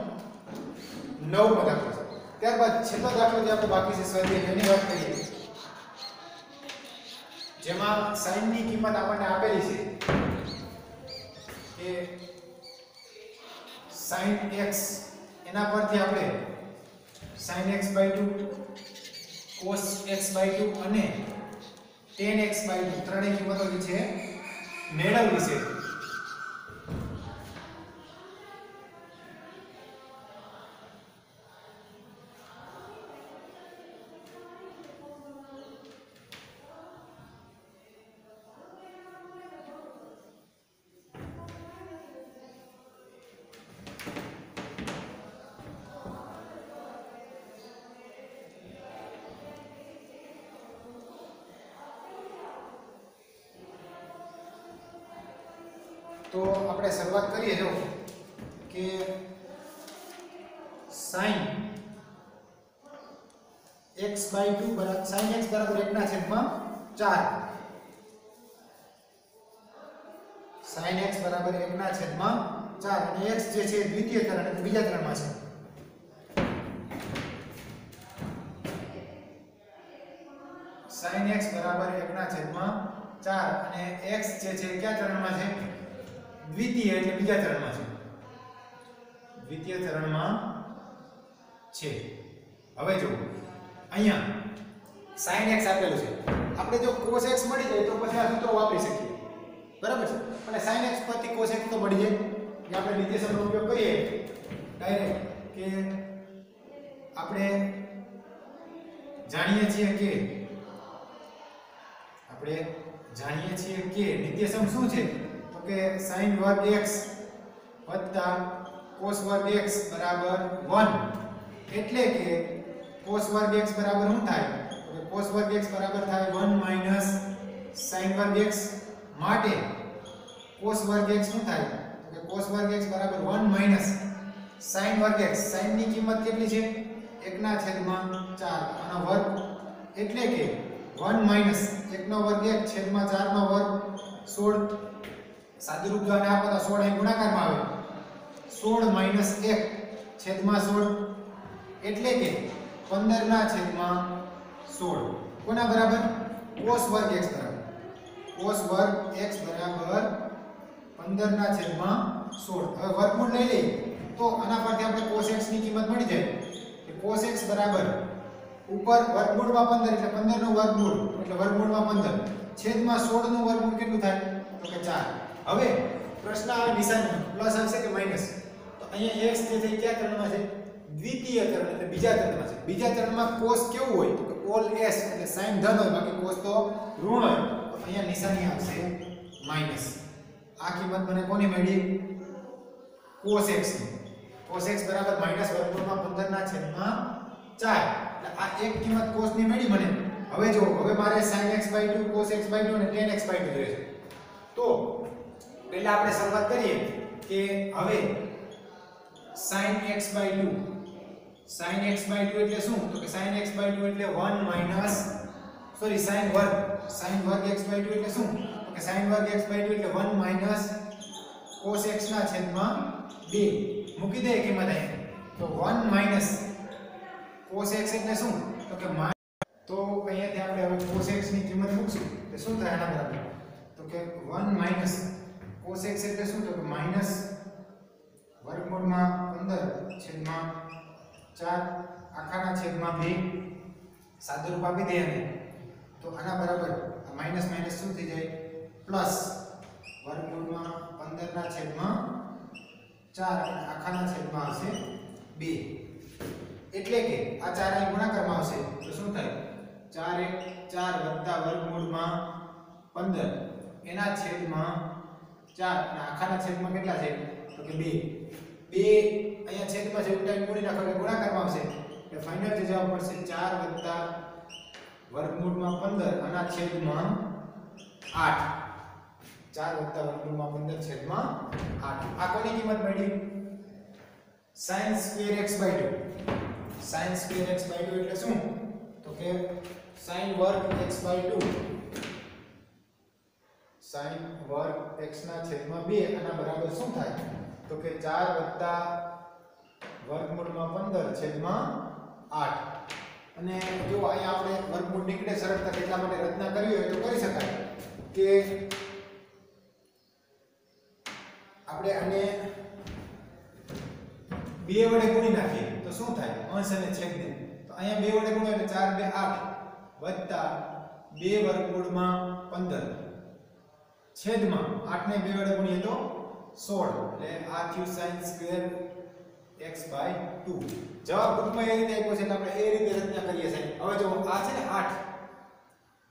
9મો દાખલો છે. ત્યારબાદ છેલ્લો દાખલો જે આપણે બાકી છે સ્વાધ્યાય એની વાત કરીએ જેમાં sin ની કિંમત આપણને આપેલી છે કે sin x એના પરથી આપણે sin x/2 cos x/2 અને tan x/2 ત્રણેય કિંમતો જે છે મેળવવી છે. તો આપણે શરૂઆત કરીએ જો કે sin x/2 બરાબર sin x બરાબર 1 ના છેદમાં 4 sin x બરાબર 1 ના છેદમાં 4 અને x જે છે દ્વિતીય ચરણ એટલે બીજા ચરણમાં છે. sin x બરાબર 1 ના છેદમાં 4 અને x જે છે કયા ચરણમાં છે? દ્વિતીય એટલે બીજા ચરણમાં છે. દ્વિતીય ચરણમાં છે. હવે જો અહીંયા sin x આપેલું છે. આપણે જો cos x મળી જાય તો પછી આ સૂત્ર વાપરી શકીએ. બરાબર છે. અને sin x પરથી cos x તો મળી જાય કે આપણે નિર્દેશકનો ઉપયોગ કરીએ ડાયરેક્ટ કે આપણે જાણીએ છીએ કે નિર્દેશક શું છે તો કે sin વર્ગ x વત્તા cos વર્ગ x બરાબર 1 એટલે કે cos વર્ગ x બરાબર શું થાય તો કે cos વર્ગ x બરાબર થાય 1 માઈનસ sin વર્ગ x માટે cos વર્ગ x શું થાય તો કે cos વર્ગ x બરાબર 1 માઈનસ sin વર્ગ x sin ની કિંમત કેટલી છે 1 ના છેદમાં 4 આનો વર્ગ એટલે કે 1 માઈનસ 1 નો વર્ગ 1 છેદમાં 4 નો વર્ગ 16 સાદું રૂપ જો આને આપો તો 16 અહીં ગુણાકારમાં આવે 16 માઈનસ 1 છેદમાં 16 એટલે કે 15 ના છેદમાં 16 કોના બરાબર cos વર્ગ x બરાબર cos વર્ગ x બરાબર 15 ના છેદમાં 16. હવે વર્ગમૂળ લઈ લઈએ તો આના પરથી આપણે cos x ની કિંમત મળી જાય કે cos x બરાબર ઉપર વર્ગમૂળમાં 15 એટલે 15 નું વર્ગમૂળ એટલે વર્ગમૂળમાં 15 છેદમાં 16 નું વર્ગમૂળ કેટલું થાય તો કે 4. હવે પ્રશ્ન આવે નિશાની પ્લસ આવશે કે માઈનસ તો અહીંયા x જે છે કયા ચરણમાં છે દ્વિતીય ચરણ એટલે બીજા ચરણમાં છે. બીજા ચરણમાં cos કેવું હોય તો કે ઓલ s એટલે sin ધન હોય બાકી cos તો ઋણ હોય તો અહીંયા નિશાની આવશે માઈનસ. આ કિંમત મને કોની મળી cos x ની cos x બરાબર માઈનસ વર્ગમૂળમાં 15 ના છેદમાં 4 એટલે આ એક કિંમત cos ની મળી મને હવે જો હવે મારે sin x/2 cos x/2 અને tan x/2 જોઈએ છે તો પહેલા આપણે શરૂઆત કરીએ કે હવે sin x/2 એટલે શું તો કે sin x/2 એટલે 1 માઈનસ સોરી sin વર્ગ x/2 એટલે શું તો કે sin વર્ગ x/2 એટલે 1 માઈનસ cos x ના છેદમાં 2 મૂકી દે કિંમત અહીં તો 1 માઈનસ cos x એટલે શું તો કે તો અહીંયાથી આપણે હવે cos x ની કિંમત મૂકશું તો શું થાય આના બરાબર તો કે 1 માઈનસ cos x એટલે શું તો કે માઈનસ વર્ગમૂળમાં 15 છેદમાં 4 આખાના છેદમાં 2 સાદુરૂપ આપી દે અને તો આના બરાબર માઈનસ માઈનસ શું થઈ જાય પ્લસ વર્ગમૂળમાં 15 ના છેદમાં 4 અને આખાના છેદમાં આવશે 2 એટલે કે આ 4 અહીં ગુણાકારમાં આવશે તો શું થાય 4 1 4 વત્તા વર્ગમૂળમાં 15 એના છેદમાં 4 અને આખાના છેદમાં કેટલા છે તો કે 2 અહીંયા છેદમાં છે ઉલટાઈને ગુણી નાખો એટલે ગુણાકારમાં આવશે એટલે ફાઇનલ જે જવાબ મળશે 4 વત્તા વર્ગમૂળમાં 15 આના છેદમાં 8 4 વત્તા વર્ગમૂળમાં 15 છેદમાં 8 આ કોની કિંમત મળી sin square x/2 sin square x/2 એટલે શું તો કે sin વર્ગ x/2 sin વર્ગ x ના છેદમાં 2 આના બરાબર શું થાય તો કે 4 વત્તા વર્ગમૂળમાં 15 છેદમાં 8 અને જો અહીંયા આપણે વર્ગમૂળ નીકળે સરળતા એટલા માટે રચના કરવી હોય તો કરી શકાય કે આપણે આને 2 વડે ગુણી નાખીએ તો શું થાય અંશ અને છેદને તો અહીંયા 2 વડે ગુણો એટલે 4 2 8 વત્તા 2 વર્ગમૂળમાં 15 છેદમાં 8 ને 2 વડે ગુણીએ તો 16 એટલે આ થયું sin સ્ક્વેર x/2 જવાબ ટૂંકમાં એ રીતે આપ્યો છે એટલે આપણે એ રીતે રચના કરીએ છીએ હવે જો આ છે ને 8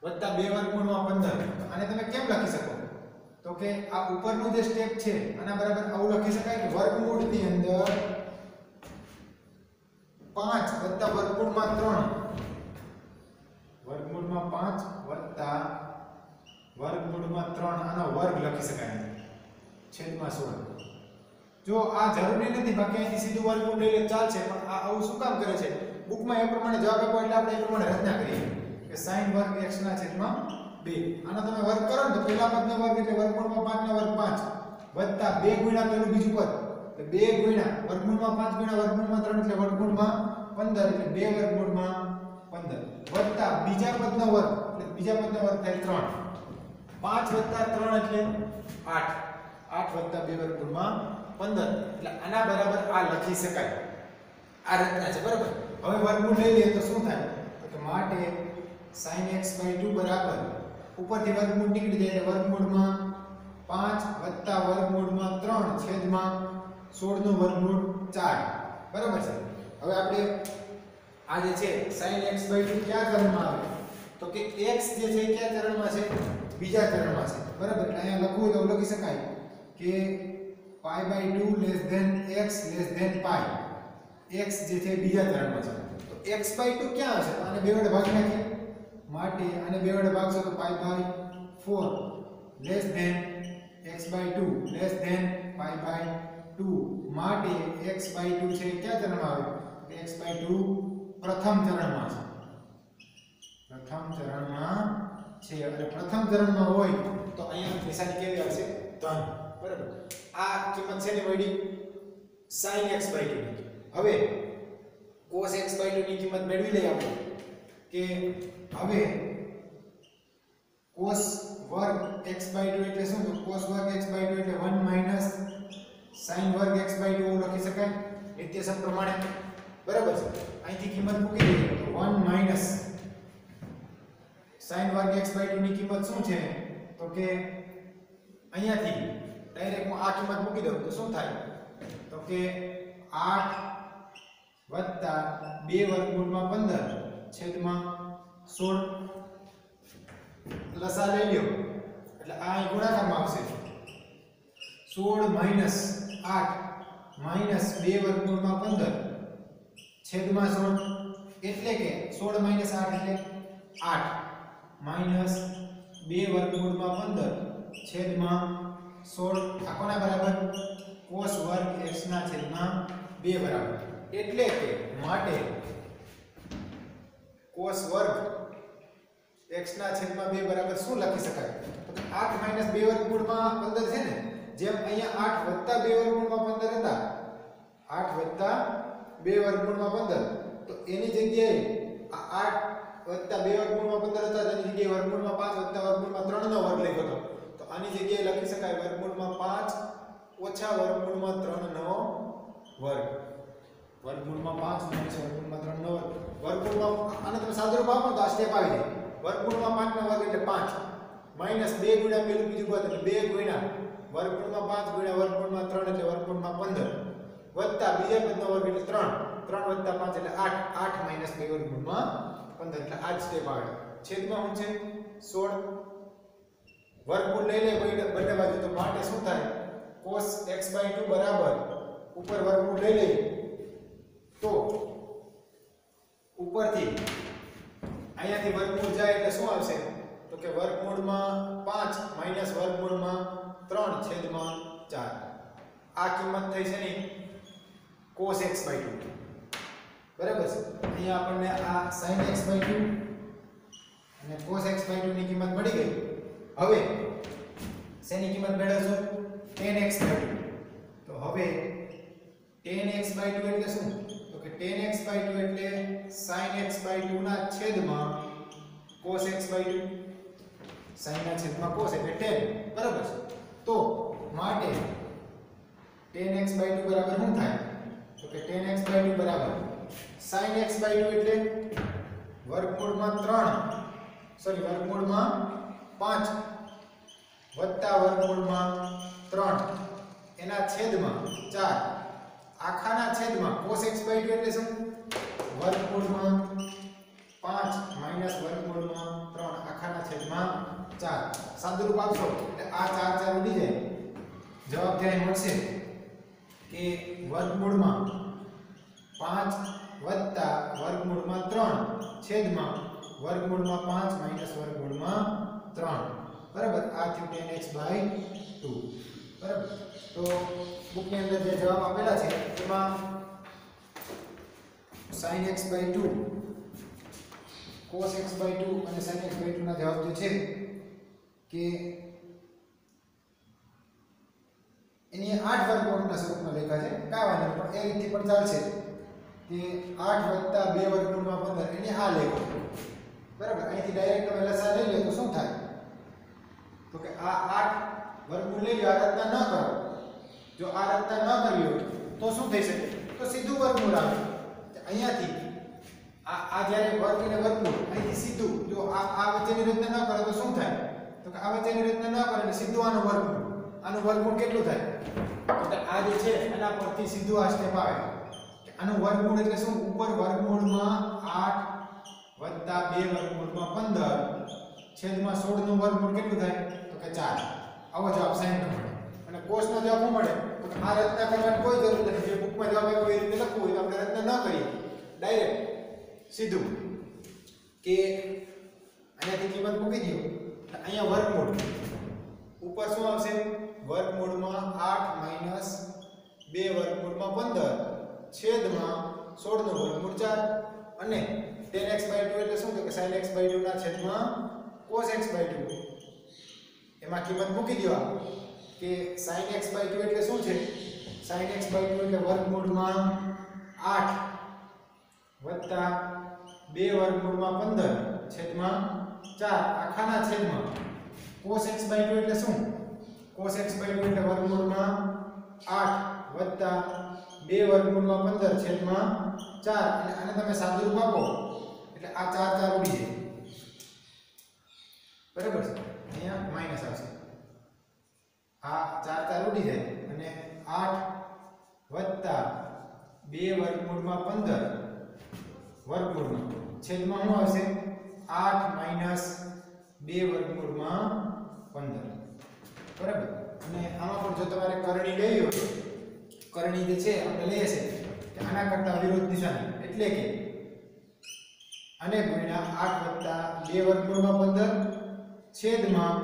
વત્તા 2 વર્ગમૂળમાં 15 આને તમે કેમ લખી શકો તો કે આ ઉપરનું જે સ્ટેપ છે આના બરાબર આવું લખી શકાય કે વર્ગમૂળની અંદર 5 વત્તા વર્ગમૂળમાં 3 વર્ગમૂળમાં 5 વત્તા વર્ગમૂળમાં 3 આનો વર્ગ લખી શકાય છેદમાં 16 જો આ જરૂરી નથી બાકી અહીંથી સીધું વર્ગમૂળ લઈ લે ચાલશે પણ આ આવું શું કામ કરે છે બુકમાં એ પ્રમાણે જવાબ આપ્યો એટલે આપણે એ પ્રમાણે રચના કરીએ કે sin વર્ગ x ના છેદમાં 2 આનો તમે વર્ગ કરો ને તો પહેલા પદનો વર્ગ એટલે વર્ગમૂળમાં 5 નો વર્ગ 5 વત્તા 2 ગુણ્યા પેલું બીજું પદ એટલે 2 ગુણ્યા વર્ગમૂળમાં 5 ગુણ્યા વર્ગમૂળમાં 3 એટલે વર્ગમૂળમાં 15 એટલે 2 વર્ગમૂળમાં 15 વત્તા બીજા પદનો વર્ગ એટલે બીજા પદનો વર્ગ થાય 3 5 વત્તા 3 એટલે 8 8 વત્તા 2 વર્ગમૂળમાં 15 એટલે આના બરાબર આ લખી શકાય આ રચના છે બરાબર હવે વર્ગમૂળ લઈ લઈએ તો શું થાય તો કે માટે sin x/2 બરાબર ઉપરથી વર્ગમૂળ નીકળી જાય એટલે વર્ગમૂળમાં 5 વત્તા વર્ગમૂળમાં 3 છેદમાં 16 નું વર્ગમૂળ 4 બરાબર છે હવે આપણે આ જે છે sin x/2 કયા ચરણમાં આવે તો કે x જે છે કયા ચરણમાં છે બીજા ચરણમાં છે બરાબર એટલે અહીંયા લખવું તો લખી શકાય કે pi/2 x pi x જે છે બીજા ચરણમાં છે તો x/2 ક્યાં હશે આને 2 વડે ભાગી નાખીએ માટે આને 2 વડે ભાગશો તો pi/4 x/2 pi/2 માટે x/2 છે ક્યાં ચરણમાં આવે x/2 પ્રથમ ચરણમાં છે પ્રથમ ચરણમાં છે અને પ્રથમ ચરણમાં હોય તો અહીંયા નિશાની કેવી આવશે ધન બરાબર આ કિંમત છે ને મળી sin x/2 હવે cos x/2 ની કિંમત મેળવી લઈએ આપણે કે હવે cos વર્ગ x/2 એટલે શું તો cos વર્ગ x/2 એટલે 1 માઈનસ sin વર્ગ x/2 એવું લખી શકાય નિત્યસમ પ્રમાણે બરાબર છે અહીંથી કિંમત મૂકી દઈએ તો 1 માઈનસ sin વર્ગ x/2 ની કિંમત શું છે તો કે અહીંયાથી ડાયરેક્ટ હું આ કિંમત મૂકી દઉં તો શું થાય તો કે 8 વત્તા 2 વર્ગમૂળમાં 15 છેદમાં 16 લસા લઈ લ્યો એટલે આ અહીં ગુણાકારમાં આવશે 16 માઈનસ 8 માઈનસ 2 વર્ગમૂળમાં 15 છેદમાં 16 એટલે કે 16 માઈનસ 8 એટલે 8 માઈનસ 2 વર્ગમૂળમાં 15 છેદમાં 16 આ કોના બરાબર cos વર્ગ x ના છેદમાં 2 બરાબર એટલે કે માટે cos વર્ગ x ના છેદમાં 2 બરાબર શું લખી શકાય તો 8 માઈનસ 2 વર્ગમૂળમાં 15 છે ને જેમ અહીંયા 8 વત્તા 2 વર્ગમૂળમાં 15 હતા 8 વત્તા 2 વર્ગમૂળમાં 15 તો એની જગ્યાએ આ 8 વત્તા 2 વર્ગમૂળમાં 15 હતા તેની જગ્યાએ વર્ગમૂળમાં 5 વત્તા વર્ગમૂળમાં 3 નો વર્ગ લખ્યો હતો તો આની જગ્યાએ લખી શકાય વર્ગમૂળમાં 5 ઓછા વર્ગમૂળમાં 3 નો વર્ગ વર્ગમૂળમાં 5 માઈનસ વર્ગમૂળમાં 3 નો વર્ગ વર્ગમૂળમાં આને તમે સાદુરૂપ આપો તો આ સ્ટેપ આવી જાય વર્ગમૂળમાં 5 નો વર્ગ એટલે 5 માઈનસ 2 ગુણ્યા પેલું બીજું પદ એટલે 2 ગુણ્યા વર્ગમૂળમાં 5 ગુણ્યા વર્ગમૂળમાં 3 એટલે વર્ગમૂળમાં 15 વત્તા બીજા પદનો વર્ગ એટલે 3 3 વત્તા 5 એટલે 8 8 માઈનસ 2 વર્ગમૂળમાં 15 એટલે આ જ સ્ટેપ આવે છેદમાં શું છે 16 વર્ગમૂળ લઈ લે બંને બાજુ તો માટે શું થાય cos x/2 બરાબર ઉપર વર્ગમૂળ લઈ લે તો ઉપરથી અહીંયાથી વર્ગમૂળ જાય એટલે શું આવશે તો કે વર્ગમૂળમાં 5 માઈનસ વર્ગમૂળમાં 3 છેદમાં 4 આ કિંમત થઈ છે ને cos x/2 બરાબર છે અહીંયા આપણને આ sin x/2 અને cos x/2 ની કિંમત મળી ગઈ હવે શેની કિંમત મેળવશું tan x/2 તો હવે tan x/2 એટલે શું તો કે tan x/2 એટલે sin x/2 ના છેદમાં cos x/2 sin ના છેદમાં cos એટલે tan બરાબર છે તો માટે tan x/2 બરાબર શું થાય તો કે tan x/2 બરાબર sin x/2 એટલે વર્ગમૂળમાં 5 વત્તા વર્ગમૂળમાં 3 એના છેદમાં 4 આખાના છેદમાં cos x/2 એટલે શું વર્ગમૂળમાં 5 માઈનસ વર્ગમૂળમાં 3 આખાના છેદમાં 4 સાદુરૂપ આપશો એટલે આ 4 4 ઉડી જાય જવાબ ત્યારે મળશે કે વર્ગમૂળમાં 5 વત્તા વર્ગમૂળમાં 3 છેદમાં વર્ગમૂળમાં 5 માઈનસ વર્ગમૂળમાં 3 બરાબર આ થયું tan x/2 બરાબર તો બુકની અંદર જે જવાબ આપેલા છે એમાં sin x/2 cos x/2 અને sin x/2 ના જવાબ જે છે કે એની 8 વર્ગમૂળના સ્વરૂપમાં લખ્યા છે કાંઈ વાંધો નહીં પણ એ રીતથી પણ ચાલશે કે 8 વત્તા 2 વર્ગમૂળમાં 15 એને આ લેખો બરાબર અહીંથી ડાયરેક્ટ તમે લસા લઈ લો તો શું થાય તો કે આ 8 વર્ગમૂળ લઈ લો આ રચના ન કરો જો આ રચના ન કરી હોય તો શું થઈ શકે તો સીધું વર્ગમૂળ આવે અહીંયાથી આ જ્યારે વર્ગ અને વર્ગમૂળ અહીંથી સીધું જો આ વચ્ચેની રચના ન કરો તો શું થાય તો કે આ વચ્ચેની રચના ન કરે એટલે સીધું આનું વર્ગમૂળ કેટલું થાય તો આ જે છે એના પરથી સીધું આ સ્ટેપ આવે આનું વર્ગમૂળ એટલે શું ઉપર વર્ગમૂળમાં 8 વત્તા 2 વર્ગમૂળમાં 15 છેદમાં 16 નું વર્ગમૂળ કેટલું થાય તો કે 4 આવો જવાબ sin નો મળે અને cos નો જવાબ શું મળે તો આ રચના કરવાની કોઈ જરૂર નથી જે બુકમાં જવાબ આપ્યો એ રીતે લખવું હોય તો આપણે રચના ન કરીએ ડાયરેક્ટ સીધું કે અહીંયાથી કિંમત મૂકી દો અહીંયા વર્ગમૂળ ઉપર શું આવશે વર્ગમૂળમાં 8 માઈનસ 2 વર્ગમૂળમાં 15 છેદમાં 16 નું વર્ગમૂળ 4 અને tan x/2 એટલે શું તો કે sin x/2 ના છેદમાં cos x/2 એમાં કિંમત મૂકી દો કે sin x/2 એટલે શું છે sin x/2 એટલે વર્ગમૂળમાં 8 વત્તા 2 વર્ગમૂળમાં 15 છેદમાં 4 આખાના છેદમાં cos x/2 એટલે શું cos x/2 એટલે વર્ગમૂળમાં 8 વત્તા 2 વર્ગમૂળમાં 15 છેદમાં 4 અને આને તમે સાદુરૂપ આપો એટલે આ 4 4 ઉડી જાય બરાબર છે અહીંયા માઈનસ આવશે આ 4 4 ઉડી જાય અને 8 વત્તા 2 વર્ગમૂળમાં 15 વર્ગમૂળમાં છેદમાં શું આવશે 8 માઈનસ 2 વર્ગમૂળમાં 15 બરાબર અને આમાં પણ જો તમારે કરણી લેવી હોય કરણી જે છે આપણે લઈએ છે કે આના કરતા વિરુદ્ધ દિશાની, એટલે કે આને ગુણ્યા 8 + 2 વર્ગમૂળમાં 15 છેદમાં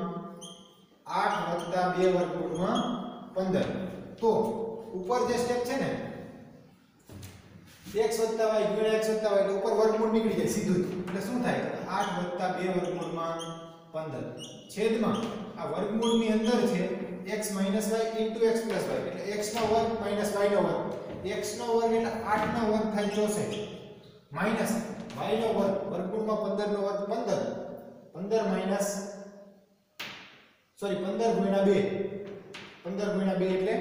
8 + 2 વર્ગમૂળમાં 15. તો ઉપર જે સ્ટેપ છે ને x + y ગુણ્યા x + y એટલે ઉપર વર્ગમૂળ નીકળી જાય સીધું જ. એટલે શું થાય? 8 + 2 વર્ગમૂળમાં 15 છેદમાં આ વર્ગમૂળની અંદર છે x - y * x + y એટલે x નો વર્ગ - y નો વર્ગ. x નો વર્ગ એટલે 8 નો વર્ગ થાય 64 માઈનસ y નો વર્ગ વર્ગમૂળમાં 15 નો વર્ગ 15 15 ગુણ્યા 2 એટલે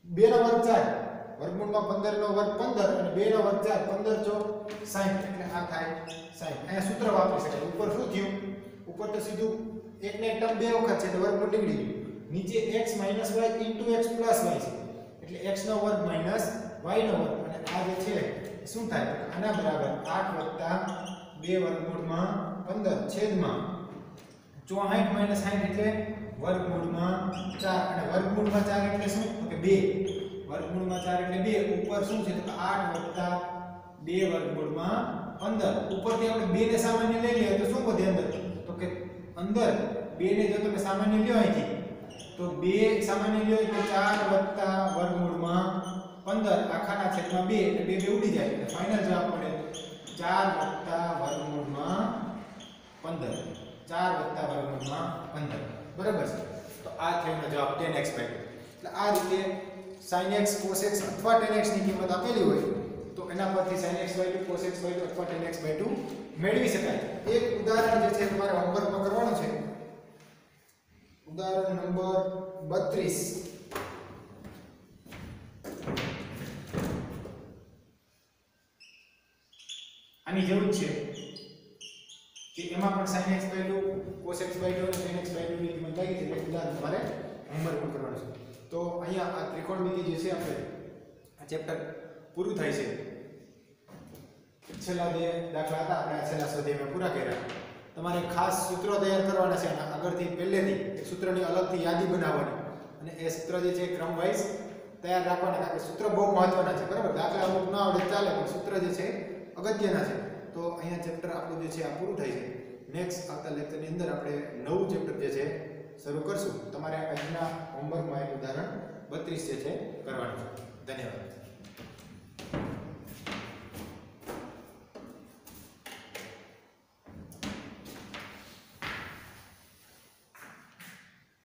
2 નો વર્ગ 4 વર્ગમૂળમાં 15 નો વર્ગ 15 અને 2 નો વર્ગ 4 15 ચોક 60 એટલે આ થાય 60. અહીંયા સૂત્ર વાપરી શકાય. ઉપર શું થયું? ઉપર તો સીધું એક ને એક ટર્મ બે વખત છે એટલે વર્ગમૂળ નીકળી ગયું. નીચે x - y * x + y છે એટલે x નો વર્ગ માઈનસ y નો વર્ગ અને આ જે છે શું થાય? આના બરાબર 8 + 2 વર્ગમૂળમાં 15 છેદમાં 64 - 60 એટલે વર્ગમૂળમાં 4 અને વર્ગમૂળમાં 4 એટલે શું? તો કે 2 વર્ગમૂળમાં 4 એટલે 2 ઉપર શું છે? તો 8 + 2 વર્ગમૂળમાં 15 ઉપરથી આપણે 2 ને સામાન્ય લઈ લઈએ તો શું વધે અંદર? તો કે અંદર 2 ને જો તમે સામાન્ય લ્યો અહીંથી તો 2 સામાન્ય લ્યો એટલે 4 + વર્ગમૂળમાં 15 આખાના છેદમાં 2 એટલે 2 ઉડી જાય એટલે ફાઇનલ જવાબ મળે 4 + વર્ગમૂળમાં 15 4 + વર્ગમૂળમાં 15. બરાબર છે? તો આ થયો એનો જવાબ 10x/2. એટલે આ રીતે sin x cos x અથવા tan x ની કિંમત આપેલી હોય તો એના પરથી sin x/2 cos x/2 અથવા tan x/2 મેળવી શકાય. એક ઉદાહરણ જે છે તમારે હોમવર્કમાં કરવાનું છે. ઉદાહરણ નંબર 32. આની જરૂર છે કે એમાં પણ sin x/2 cos x/2 અને tan x/2 ની કિંમત લાગી છે. એટલે ઉદાહરણ તમારે હોમવર્કમાં કરવાનું છે. તો અહીંયા આ ત્રિકોણમિતિ જે છે આપણે આ ચેપ્ટર પૂરું થાય છે. છેલ્લા બે દાખલા હતા આપણે આ છેલ્લા સ્વાધ્યાયમાં પૂરા કર્યા. તમારે ખાસ સૂત્રો તૈયાર કરવાના છે. આગળથી પહેલેથી એક સૂત્રની અલગથી યાદી બનાવવાની અને એ સૂત્ર જે છે ક્રમ વાઇઝ તૈયાર રાખવાના. કારણ કે સૂત્ર બહુ મહત્વના છે. બરાબર? દાખલા અમુક ના આવડે ચાલે પણ સૂત્ર જે છે અગત્યના છે. તો અહીંયા ચેપ્ટર આપણું જે છે આ પૂરું થાય છે. નેક્સ્ટ આવતા લેક્ચરની અંદર આપણે નવું ચેપ્ટર જે છે શરૂ કરશું. તમારે આજના હોમવર્કમાં એક ઉદાહરણ 32 જે છે કરવાનું છે. ધન્યવાદ.